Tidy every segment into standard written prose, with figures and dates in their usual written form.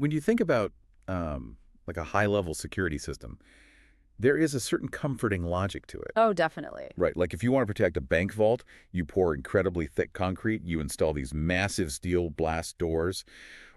when you think about like a high-level security system, there is a certain comforting logic to it. Oh, definitely. Right, like if you want to protect a bank vault, you pour incredibly thick concrete, you install these massive steel blast doors,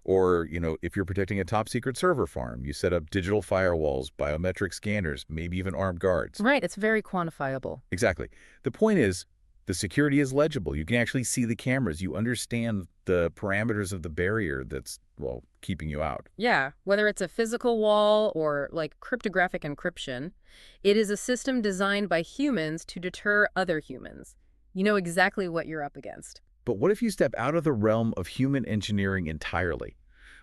or, if you're protecting a top-secret server farm, you set up digital firewalls, biometric scanners, maybe even armed guards. Right, it's very quantifiable. Exactly. The point is, the security is legible. You can actually see the cameras. You understand the parameters of the barrier that's, well, keeping you out. Yeah, whether it's a physical wall or like cryptographic encryption, it is a system designed by humans to deter other humans. You know exactly what you're up against. But what if you step out of the realm of human engineering entirely,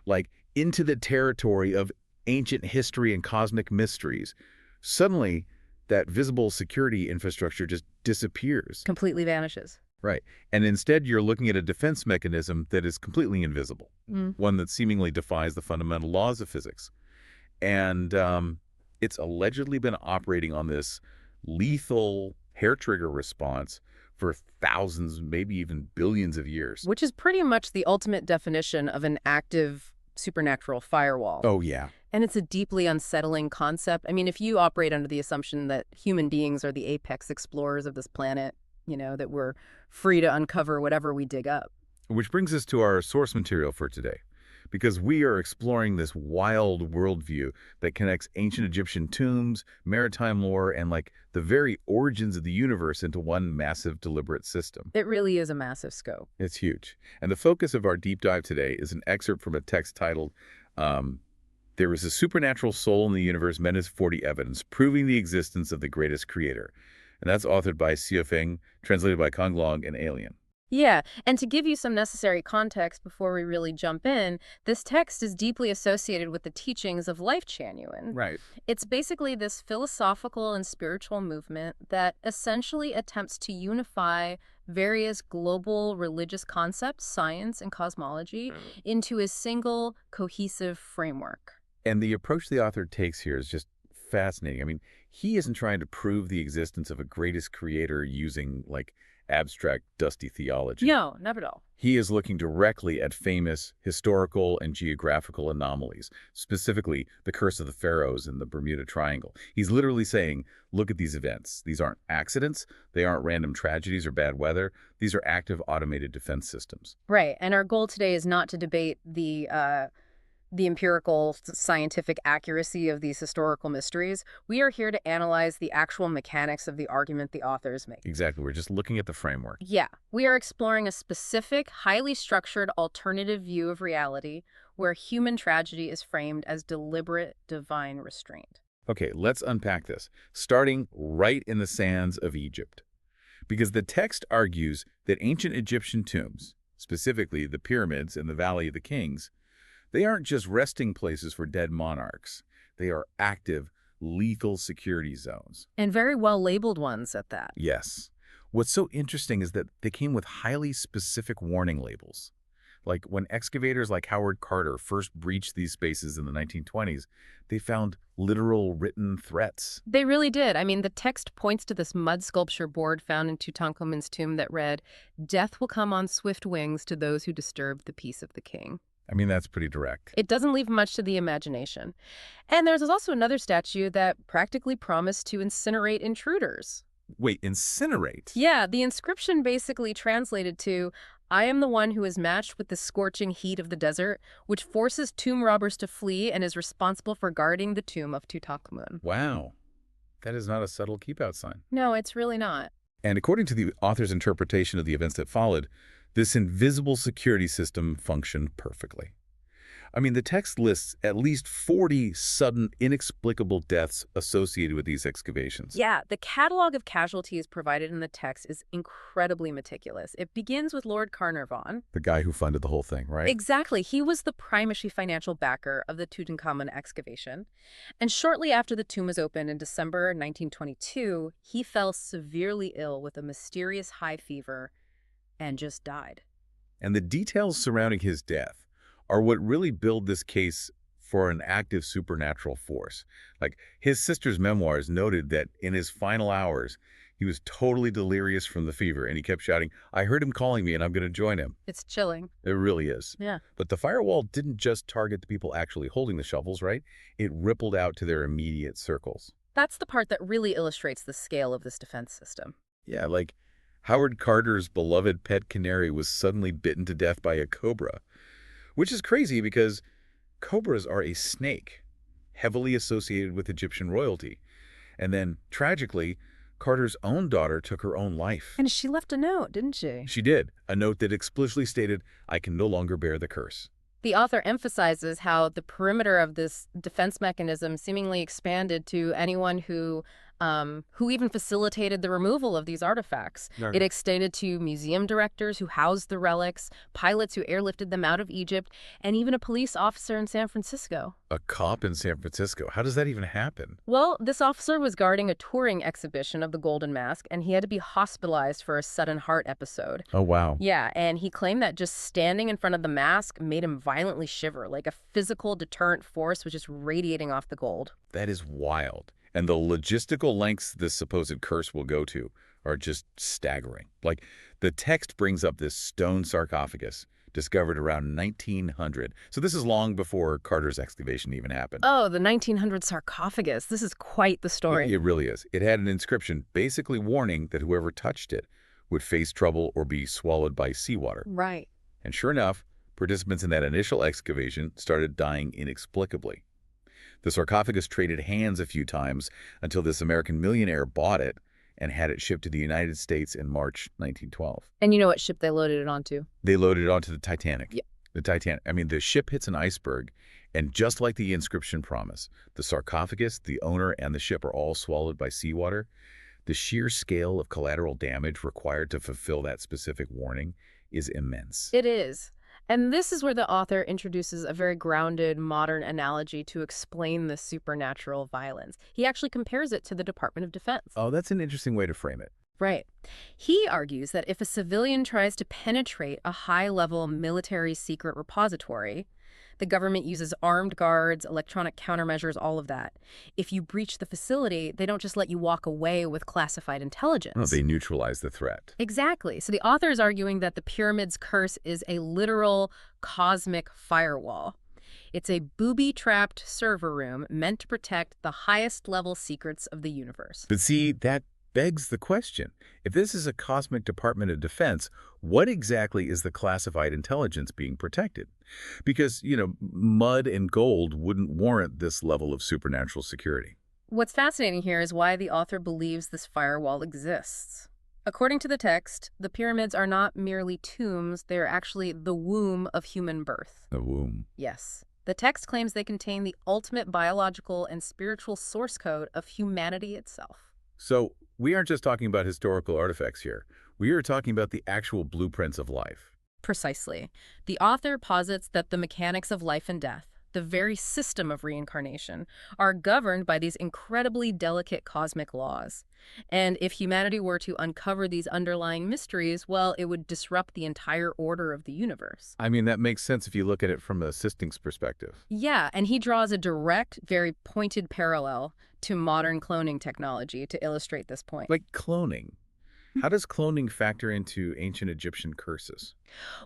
like into the territory of ancient history and cosmic mysteries? Suddenly, that visible security infrastructure just disappears. Completely vanishes. Right. And instead, you're looking at a defense mechanism that is completely invisible, Mm. one that seemingly defies the fundamental laws of physics. And it's allegedly been operating on this lethal hair-trigger response for thousands, maybe even billions of years. Which is pretty much the ultimate definition of an active supernatural firewall. Oh, yeah. And it's a deeply unsettling concept. I mean, if you operate under the assumption that human beings are the apex explorers of this planet, that we're free to uncover whatever we dig up. Which brings us to our source material for today, because we are exploring this wild worldview that connects ancient Egyptian tombs, maritime lore, and the very origins of the universe into one massive, deliberate system. It really is a massive scope. It's huge. And the focus of our deep dive today is an excerpt from a text titled, There is a supernatural soul in the universe, Menace 40 Evidence, proving the existence of the greatest creator. And that's authored by Xiaofeng, translated by Kong Long and Alien. Yeah, and to give you some necessary context before we really jump in, this text is deeply associated with the teachings of Lifechanyuan. Right. It's basically this philosophical and spiritual movement that essentially attempts to unify various global religious concepts, science and cosmology, into a single cohesive framework. And the approach the author takes here is just fascinating. I mean, he isn't trying to prove the existence of a greatest creator using, abstract, dusty theology. No, not at all. He is looking directly at famous historical and geographical anomalies, specifically the Curse of the Pharaohs and the Bermuda Triangle. He's literally saying, look at these events. These aren't accidents. They aren't random tragedies or bad weather. These are active automated defense systems. Right, and our goal today is not to debate the empirical scientific accuracy of these historical mysteries. We are here to analyze the actual mechanics of the argument the authors make. Exactly. We're just looking at the framework. Yeah, we are exploring a specific, highly structured alternative view of reality where human tragedy is framed as deliberate divine restraint. Okay, let's unpack this, starting right in the sands of Egypt. Because the text argues that ancient Egyptian tombs, specifically the pyramids in the Valley of the Kings, they aren't just resting places for dead monarchs. They are active, lethal security zones. And very well labeled ones at that. Yes. What's so interesting is that they came with highly specific warning labels. Like when excavators like Howard Carter first breached these spaces in the 1920s, they found literal written threats. They really did. I mean, the text points to this mud sculpture board found in Tutankhamun's tomb that read, "Death will come on swift wings to those who disturb the peace of the king." I mean, that's pretty direct. It doesn't leave much to the imagination. And there's also another statue that practically promised to incinerate intruders. Wait, incinerate? Yeah, the inscription basically translated to, "I am the one who is matched with the scorching heat of the desert, which forces tomb robbers to flee and is responsible for guarding the tomb of Tutankhamun." Wow. That is not a subtle keep-out sign. No, it's really not. And according to the author's interpretation of the events that followed, this invisible security system functioned perfectly. I mean, the text lists at least 40 sudden, inexplicable deaths associated with these excavations. Yeah, the catalog of casualties provided in the text is incredibly meticulous. It begins with Lord Carnarvon. The guy who funded the whole thing, right? Exactly. He was the primary financial backer of the Tutankhamun excavation. And shortly after the tomb was opened in December 1922, he fell severely ill with a mysterious high fever and just died. And the details surrounding his death are what really build this case for an active supernatural force. Like, his sister's memoirs noted that in his final hours, He was totally delirious from the fever, and he kept shouting, "I heard him calling me, and I'm going to join him." It's chilling. It really is. Yeah. But the firewall didn't just target the people actually holding the shovels, right? It rippled out to their immediate circles. That's the part that really illustrates the scale of this defense system. Yeah, like Howard Carter's beloved pet canary was suddenly bitten to death by a cobra, which is crazy because cobras are a snake, heavily associated with Egyptian royalty. And then, tragically, Carter's own daughter took her own life. And she left a note, didn't she? She did, a note that explicitly stated, "I can no longer bear the curse." The author emphasizes how the perimeter of this defense mechanism seemingly expanded to anyone who even facilitated the removal of these artifacts. Right. It extended to museum directors who housed the relics, pilots who airlifted them out of Egypt, and even a police officer in San Francisco. A cop in San Francisco. How does that even happen? Well, this officer was guarding a touring exhibition of the Golden Mask, and he had to be hospitalized for a sudden heart episode. Oh, wow. Yeah, and he claimed that just standing in front of the mask made him violently shiver, like a physical deterrent force was just radiating off the gold. That is wild. And the logistical lengths this supposed curse will go to are just staggering. Like, the text brings up this stone sarcophagus discovered around 1900. So this is long before Carter's excavation even happened. Oh, the 1900 sarcophagus. This is quite the story. It really is. It had an inscription basically warning that whoever touched it would face trouble or be swallowed by seawater. Right. And sure enough, participants in that initial excavation started dying inexplicably. The sarcophagus traded hands a few times until this American millionaire bought it and had it shipped to the United States in March 1912. And you know what ship they loaded it onto? They loaded it onto the Titanic. Yep. The Titanic. I mean, the ship hits an iceberg, and just like the inscription promised, the sarcophagus, the owner, and the ship are all swallowed by seawater. The sheer scale of collateral damage required to fulfill that specific warning is immense. It is. And this is where the author introduces a very grounded, modern analogy to explain the supernatural violence. He actually compares it to the Department of Defense. Oh, that's an interesting way to frame it. Right. He argues that if a civilian tries to penetrate a high-level military secret repository, the government uses armed guards, electronic countermeasures, all of that. If you breach the facility, they don't just let you walk away with classified intelligence. Oh, they neutralize the threat. Exactly. So the author is arguing that the pyramid's curse is a literal cosmic firewall. It's a booby-trapped server room meant to protect the highest-level secrets of the universe. But see, that begs the question. If this is a cosmic Department of Defense, what exactly is the classified intelligence being protected? Because, mud and gold wouldn't warrant this level of supernatural security. What's fascinating here is why the author believes this firewall exists. According to the text, the pyramids are not merely tombs, they're actually the womb of human birth. The womb. Yes. The text claims they contain the ultimate biological and spiritual source code of humanity itself. So, we aren't just talking about historical artifacts here. We are talking about the actual blueprints of life. Precisely. The author posits that the mechanics of life and death, the very system of reincarnation, are governed by these incredibly delicate cosmic laws. And if humanity were to uncover these underlying mysteries, well, it would disrupt the entire order of the universe. I mean, that makes sense if you look at it from a systems perspective. Yeah, and he draws a direct, very pointed parallel to modern cloning technology to illustrate this point. Like cloning. How does cloning factor into ancient Egyptian curses?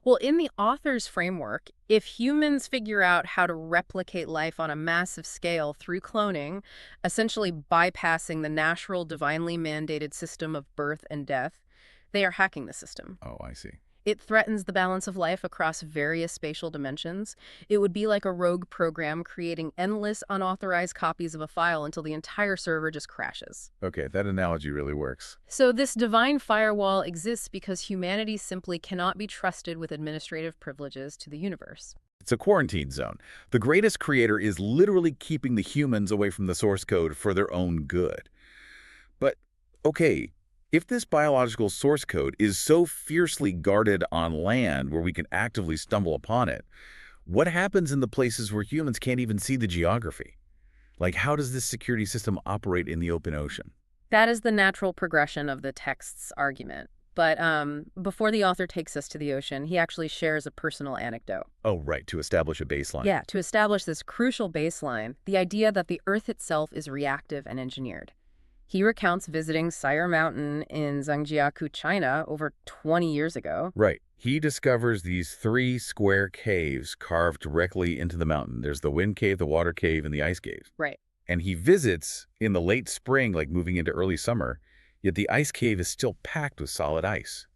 Well, in the author's framework, if humans figure out how to replicate life on a massive scale through cloning, essentially bypassing the natural, divinely mandated system of birth and death, they are hacking the system. Oh, I see. It threatens the balance of life across various spatial dimensions. It would be like a rogue program creating endless unauthorized copies of a file until the entire server just crashes. Okay, that analogy really works. So this divine firewall exists because humanity simply cannot be trusted with administrative privileges to the universe. It's a quarantine zone. The greatest creator is literally keeping the humans away from the source code for their own good. But, okay, if this biological source code is so fiercely guarded on land where we can actively stumble upon it, what happens in the places where humans can't even see the geography? Like, how does this security system operate in the open ocean? That is the natural progression of the text's argument. But before the author takes us to the ocean, he actually shares a personal anecdote. Oh, right, to establish a baseline. Yeah, to establish this crucial baseline, the idea that the Earth itself is reactive and engineered. He recounts visiting Sire Mountain in Zhangjiakou, China, over 20 years ago. Right. He discovers these 3 square caves carved directly into the mountain. There's the wind cave, the water cave, and the ice cave. Right. And he visits in the late spring, like moving into early summer, yet the ice cave is still packed with solid ice.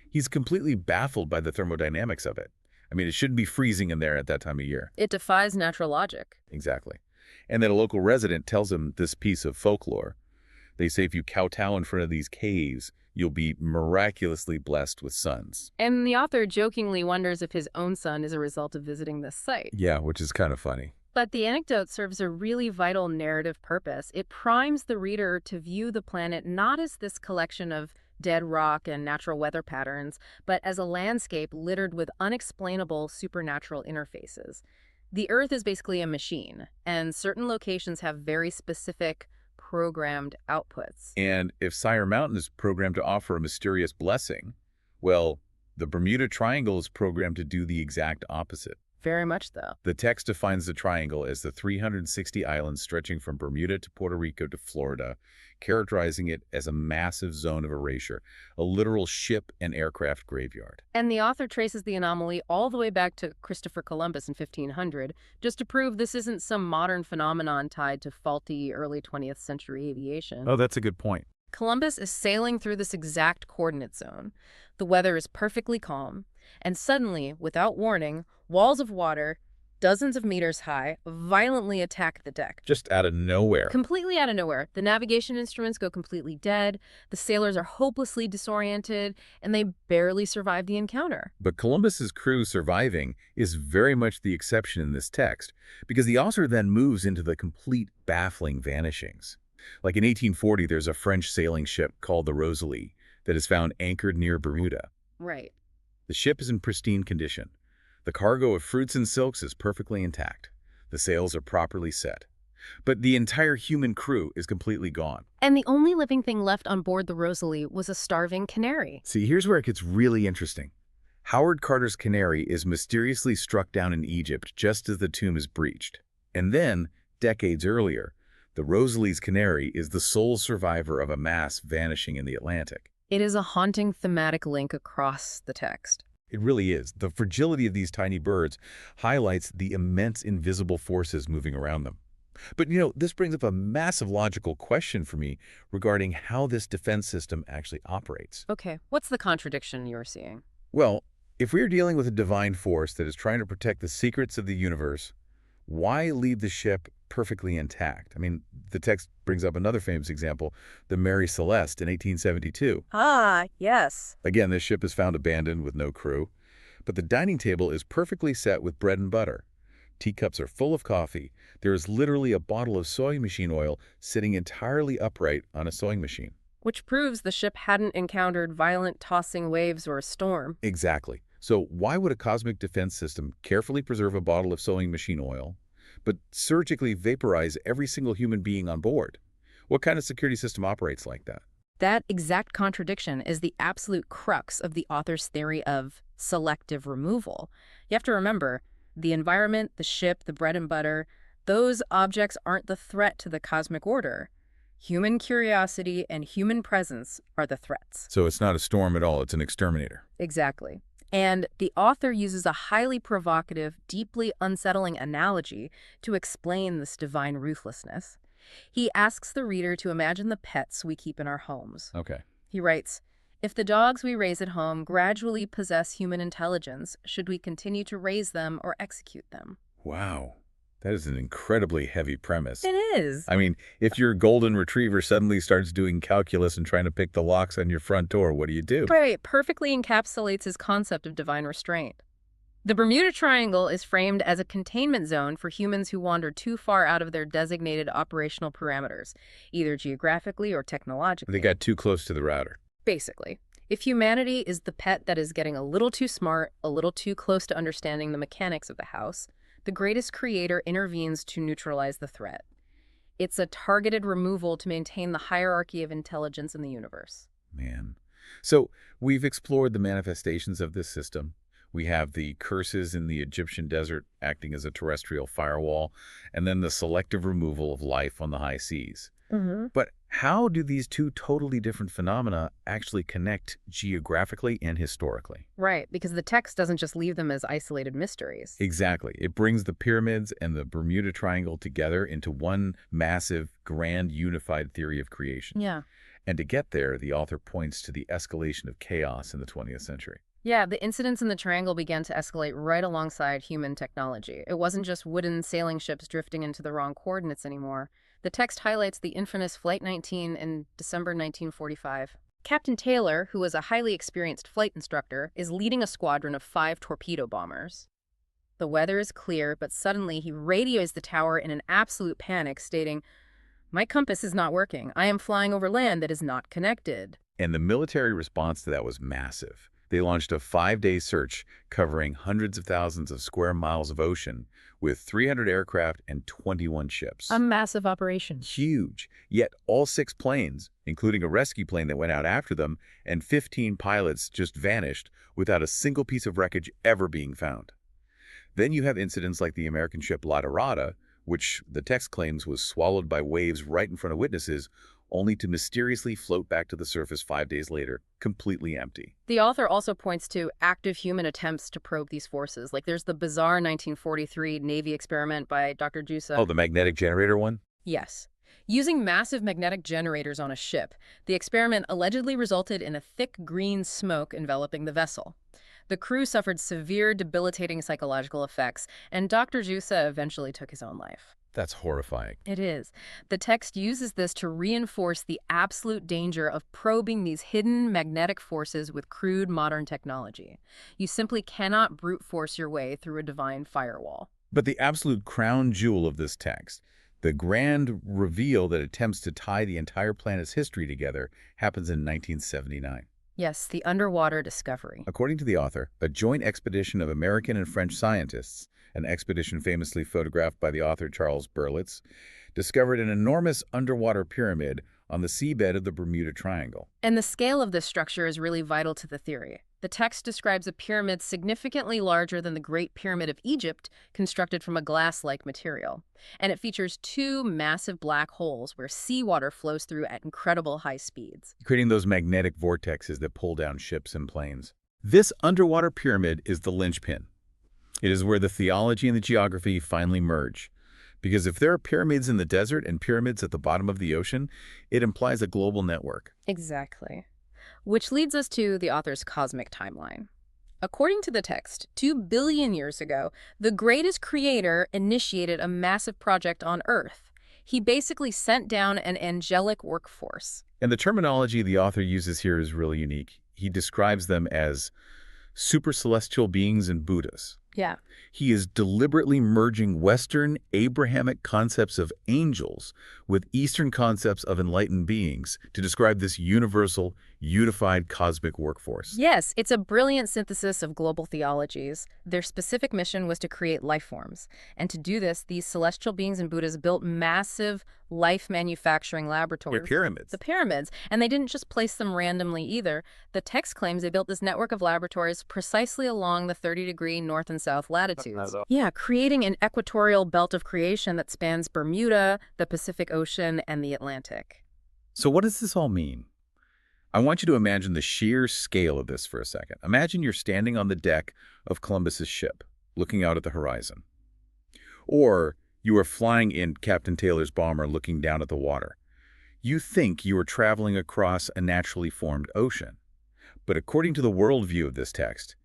He's completely baffled by the thermodynamics of it. I mean, it shouldn't be freezing in there at that time of year. It defies natural logic. Exactly. And then a local resident tells him this piece of folklore. They say if you kowtow in front of these caves, you'll be miraculously blessed with sons. And the author jokingly wonders if his own son is a result of visiting this site. Yeah, which is kind of funny. But the anecdote serves a really vital narrative purpose. It primes the reader to view the planet not as this collection of dead rock and natural weather patterns, but as a landscape littered with unexplainable supernatural interfaces. The Earth is basically a machine, and certain locations have very specific programmed outputs. And if Sire Mountain is programmed to offer a mysterious blessing, well, the Bermuda Triangle is programmed to do the exact opposite. Very much so. The text defines the triangle as the 360 islands stretching from Bermuda to Puerto Rico to Florida, characterizing it as a massive zone of erasure, a literal ship and aircraft graveyard. And the author traces the anomaly all the way back to Christopher Columbus in 1500, just to prove this isn't some modern phenomenon tied to faulty early 20th century aviation. Oh, that's a good point. Columbus is sailing through this exact coordinate zone. The weather is perfectly calm, and suddenly, without warning, walls of water, dozens of meters high, violently attack the deck. Just out of nowhere. Completely out of nowhere. The navigation instruments go completely dead, the sailors are hopelessly disoriented, and they barely survive the encounter. But Columbus's crew surviving is very much the exception in this text, because the author then moves into the complete baffling vanishings. Like in 1840, there's a French sailing ship called the Rosalie that is found anchored near Bermuda. Right. The ship is in pristine condition. The cargo of fruits and silks is perfectly intact. The sails are properly set. But the entire human crew is completely gone. And the only living thing left on board the Rosalie was a starving canary. See, here's where it gets really interesting. Howard Carter's canary is mysteriously struck down in Egypt just as the tomb is breached. And then, decades earlier, the Rosalie's canary is the sole survivor of a mass vanishing in the Atlantic. It is a haunting thematic link across the text. It really is. The fragility of these tiny birds highlights the immense invisible forces moving around them. But, this brings up a massive logical question for me regarding how this defense system actually operates. Okay, what's the contradiction you're seeing? Well, if we're dealing with a divine force that is trying to protect the secrets of the universe, why leave the ship perfectly intact? I mean, the text brings up another famous example, the Mary Celeste in 1872. Ah, yes. Again, this ship is found abandoned with no crew, but the dining table is perfectly set with bread and butter. Teacups are full of coffee. There is literally a bottle of sewing machine oil sitting entirely upright on a sewing machine. Which proves the ship hadn't encountered violent tossing waves or a storm. Exactly. So why would a cosmic defense system carefully preserve a bottle of sewing machine oil, but surgically vaporize every single human being on board? What kind of security system operates like that? That exact contradiction is the absolute crux of the author's theory of selective removal. You have to remember, the environment, the ship, the bread and butter, those objects aren't the threat to the cosmic order. Human curiosity and human presence are the threats. So it's not a storm at all, it's an exterminator. Exactly. And the author uses a highly provocative, deeply unsettling analogy to explain this divine ruthlessness. He asks the reader to imagine the pets we keep in our homes. Okay. He writes, "If the dogs we raise at home gradually possess human intelligence, should we continue to raise them or execute them?" Wow. That is an incredibly heavy premise. It is. I mean, if your golden retriever suddenly starts doing calculus and trying to pick the locks on your front door, what do you do? Right, perfectly encapsulates his concept of divine restraint. The Bermuda Triangle is framed as a containment zone for humans who wander too far out of their designated operational parameters, either geographically or technologically. They got too close to the router. Basically, if humanity is the pet that is getting a little too smart, a little too close to understanding the mechanics of the house, the greatest creator intervenes to neutralize the threat. It's a targeted removal to maintain the hierarchy of intelligence in the universe. Man. So we've explored the manifestations of this system. We have the curses in the Egyptian desert acting as a terrestrial firewall, and then the selective removal of life on the high seas. But how do these two totally different phenomena actually connect geographically and historically? Right, because the text doesn't just leave them as isolated mysteries. Exactly. It brings the pyramids and the Bermuda Triangle together into one massive, grand, unified theory of creation. Yeah. And to get there, the author points to the escalation of chaos in the 20th century. Yeah, the incidents in the triangle began to escalate right alongside human technology. It wasn't just wooden sailing ships drifting into the wrong coordinates anymore. The text highlights the infamous Flight 19 in December 1945. Captain Taylor, who was a highly experienced flight instructor, is leading a squadron of 5 torpedo bombers. The weather is clear, but suddenly he radios the tower in an absolute panic, stating, "My compass is not working. I am flying over land that is not connected." And the military response to that was massive. They launched a 5-day search covering hundreds of thousands of square miles of ocean with 300 aircraft and 21 ships. A massive operation. Huge. Yet all 6 planes, including a rescue plane that went out after them, and 15 pilots just vanished without a single piece of wreckage ever being found. Then you have incidents like the American ship La Dorada, which the text claims was swallowed by waves right in front of witnesses, only to mysteriously float back to the surface 5 days later, completely empty. The author also points to active human attempts to probe these forces. Like there's the bizarre 1943 Navy experiment by Dr. Jusa. Oh, the magnetic generator one? Yes. Using massive magnetic generators on a ship, the experiment allegedly resulted in a thick green smoke enveloping the vessel. The crew suffered severe, debilitating psychological effects, and Dr. Jusa eventually took his own life. That's horrifying. It is. The text uses this to reinforce the absolute danger of probing these hidden magnetic forces with crude modern technology. You simply cannot brute force your way through a divine firewall. But the absolute crown jewel of this text, the grand reveal that attempts to tie the entire planet's history together, happens in 1979. Yes, the underwater discovery. According to the author, a joint expedition of American and French scientists, an expedition famously photographed by the author Charles Berlitz, discovered an enormous underwater pyramid on the seabed of the Bermuda Triangle. And the scale of this structure is really vital to the theory. The text describes a pyramid significantly larger than the Great Pyramid of Egypt, constructed from a glass-like material. And it features 2 massive black holes where seawater flows through at incredible high speeds, Creating those magnetic vortexes that pull down ships and planes. This underwater pyramid is the linchpin. It is where the theology and the geography finally merge. Because if there are pyramids in the desert and pyramids at the bottom of the ocean, it implies a global network. Exactly. Which leads us to the author's cosmic timeline. According to the text, 2 billion years ago, the greatest creator initiated a massive project on Earth. He basically sent down an angelic workforce. And the terminology the author uses here is really unique. He describes them as super celestial beings and Buddhas. Yeah. He is deliberately merging Western Abrahamic concepts of angels with Eastern concepts of enlightened beings to describe this universal, unified cosmic workforce. Yes, it's a brilliant synthesis of global theologies. Their specific mission was to create life forms. And to do this, these celestial beings and Buddhas built massive life manufacturing laboratories. Pyramids. The pyramids. And they didn't just place them randomly either. The text claims they built this network of laboratories precisely along the 30-degree north and south latitudes. Yeah, creating an equatorial belt of creation that spans Bermuda, the Pacific Ocean, and the Atlantic. So what does this all mean? I want you to imagine the sheer scale of this for a second. Imagine you're standing on the deck of Columbus's ship, looking out at the horizon. Or you are flying in Captain Taylor's bomber looking down at the water. You think you are traveling across a naturally formed ocean. But according to the worldview of this text,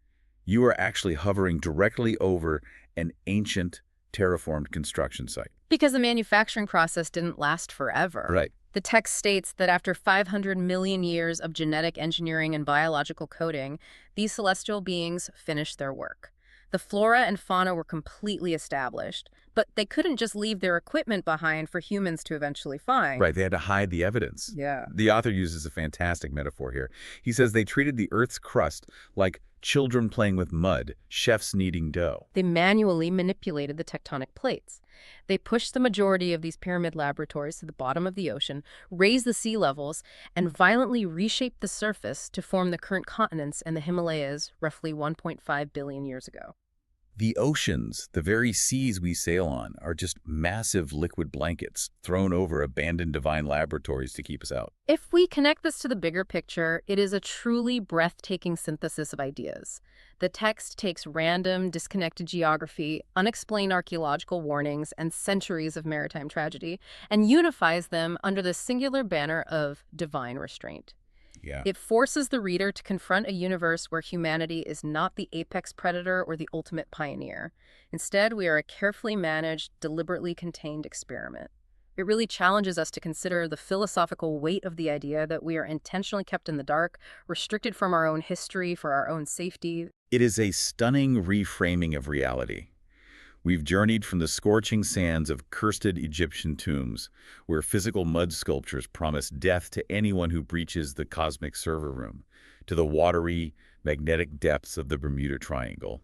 you are actually hovering directly over an ancient, terraformed construction site. Because the manufacturing process didn't last forever. Right. The text states that after 500 million years of genetic engineering and biological coding, these celestial beings finished their work. The flora and fauna were completely established, but they couldn't just leave their equipment behind for humans to eventually find. Right, they had to hide the evidence. Yeah. The author uses a fantastic metaphor here. He says they treated the Earth's crust like children playing with mud, chefs kneading dough. They manually manipulated the tectonic plates. They pushed the majority of these pyramid laboratories to the bottom of the ocean, raised the sea levels, and violently reshaped the surface to form the current continents and the Himalayas roughly 1.5 billion years ago. The oceans, the very seas we sail on, are just massive liquid blankets thrown over abandoned divine laboratories to keep us out. If we connect this to the bigger picture, it is a truly breathtaking synthesis of ideas. The text takes random, disconnected geography, unexplained archaeological warnings, and centuries of maritime tragedy, and unifies them under the singular banner of divine restraint. Yeah. It forces the reader to confront a universe where humanity is not the apex predator or the ultimate pioneer. Instead, we are a carefully managed, deliberately contained experiment. It really challenges us to consider the philosophical weight of the idea that we are intentionally kept in the dark, restricted from our own history for our own safety. It is a stunning reframing of reality. We've journeyed from the scorching sands of cursed Egyptian tombs, where physical mud sculptures promise death to anyone who breaches the cosmic server room, to the watery, magnetic depths of the Bermuda Triangle,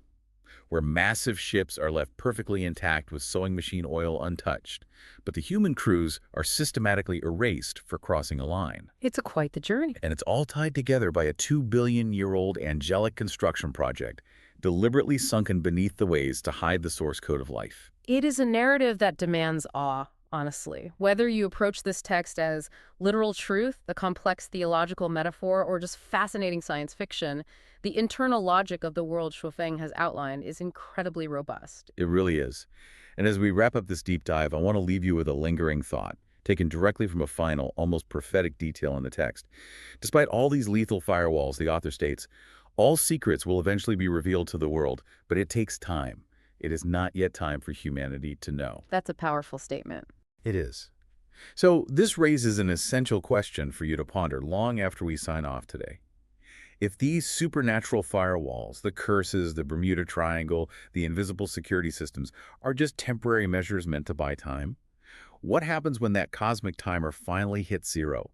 where massive ships are left perfectly intact with sewing machine oil untouched, but the human crews are systematically erased for crossing a line. It's quite the journey. And it's all tied together by a 2-billion-year-old angelic construction project deliberately sunken beneath the waves to hide the source code of life. It is a narrative that demands awe, honestly. Whether you approach this text as literal truth, a complex theological metaphor, or just fascinating science fiction, the internal logic of the world Shuofeng has outlined is incredibly robust. It really is. And as we wrap up this deep dive, I want to leave you with a lingering thought, taken directly from a final, almost prophetic detail in the text. Despite all these lethal firewalls, the author states, all secrets will eventually be revealed to the world, but it takes time. It is not yet time for humanity to know. That's a powerful statement. It is. So this raises an essential question for you to ponder long after we sign off today. If these supernatural firewalls, the curses, the Bermuda Triangle, the invisible security systems, are just temporary measures meant to buy time, what happens when that cosmic timer finally hits zero?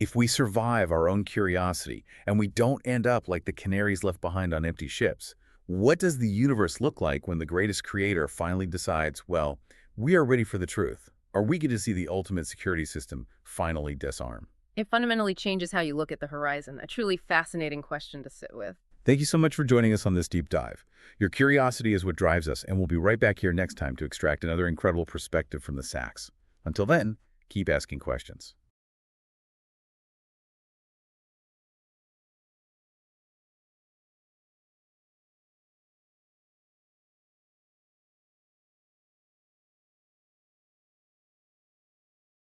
If we survive our own curiosity and we don't end up like the canaries left behind on empty ships, what does the universe look like when the greatest creator finally decides, well, we are ready for the truth? Are we going to see the ultimate security system finally disarm? It fundamentally changes how you look at the horizon, a truly fascinating question to sit with. Thank you so much for joining us on this deep dive. Your curiosity is what drives us, and we'll be right back here next time to extract another incredible perspective from the sacks. Until then, keep asking questions.